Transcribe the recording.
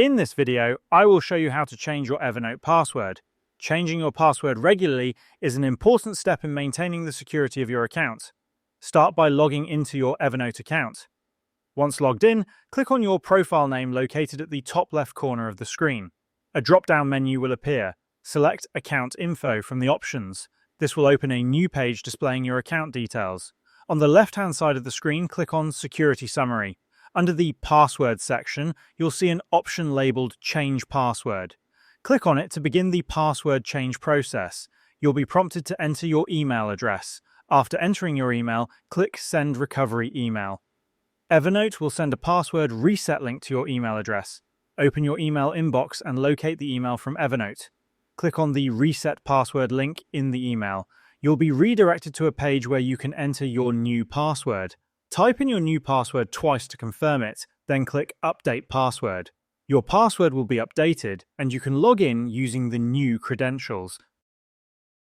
In this video, I will show you how to change your Evernote password. Changing your password regularly is an important step in maintaining the security of your account. Start by logging into your Evernote account. Once logged in, click on your profile name located at the top left corner of the screen. A drop-down menu will appear. Select Account Info from the options. This will open a new page displaying your account details. On the left-hand side of the screen, click on Security Summary. Under the Password section, you'll see an option labeled Change Password. Click on it to begin the password change process. You'll be prompted to enter your email address. After entering your email, click Send Recovery Email. Evernote will send a password reset link to your email address. Open your email inbox and locate the email from Evernote. Click on the Reset Password link in the email. You'll be redirected to a page where you can enter your new password. Type in your new password twice to confirm it, then click Update Password. Your password will be updated, and you can log in using the new credentials.